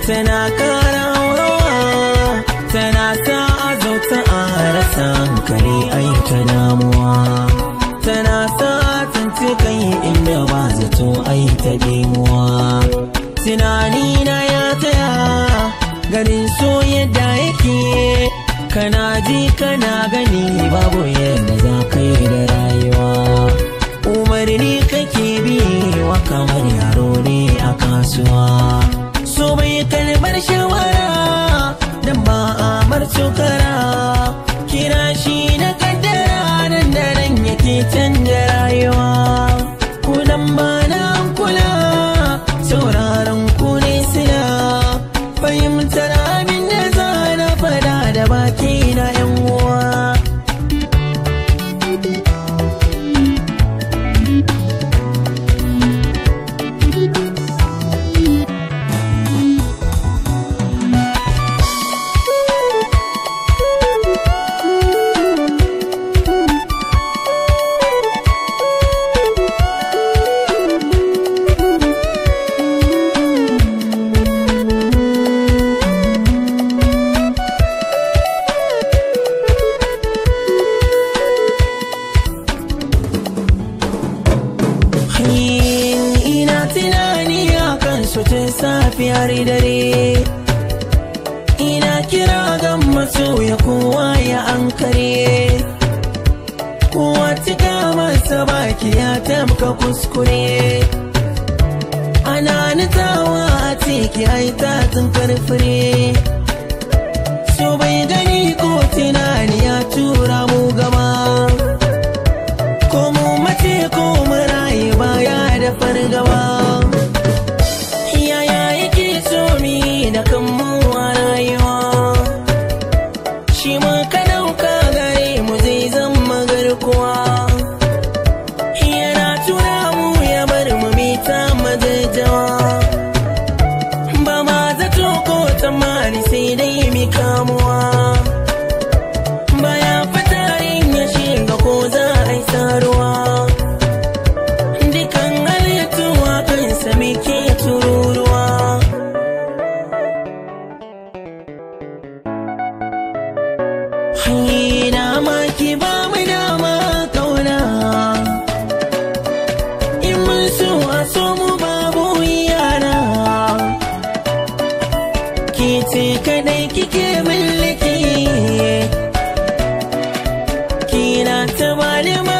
tana kara hawa, tana sa a zauta a rasa hankali ai ta damuwa, tana sa tsinci kai inda ba zato ai ta demuwa. Tunani na ya taya ganin so yadda yake, kana ji kana gani babu yadda za ka yi da rayuwa. Umarni kake bi wa kamar yaro ne a kasuwa, so bai kalmar shawara dan ba a marcukara. Kira shi na kaddara nan da nan yake canja rayuwa. Kudan ba na kula sauraron ku ne sila, fahimtar abin da za na fada da baki na yan uwa. Ina tunani akan su tun safiyar dare, ina kira ga masoya kowa ya ankare, kowa cika masa baki ya tamka kuskure. Ana nutsawa a ciki ai ta tsinkar fure, so bai gani ko tunani ya tura mu gaba, ko mu mace ko mu raye baya da fargaba. Yaya yake so mi da kanmu a rayuwa, shi muka dauka gare mu zai zama garkuwa. Yana tura mu ya bar mu mita majajjawa, ba ma zato ko tsammani sai dai mi kamuwa. Baya fatarin ya shiga ko za a yi saruwa, dukan halittuwa kansa muke tururuwa. Haina ma ki ba mu dama kauna, in mun so a so mu babu yana, ki ce kadai kike mallaki, kina ta malama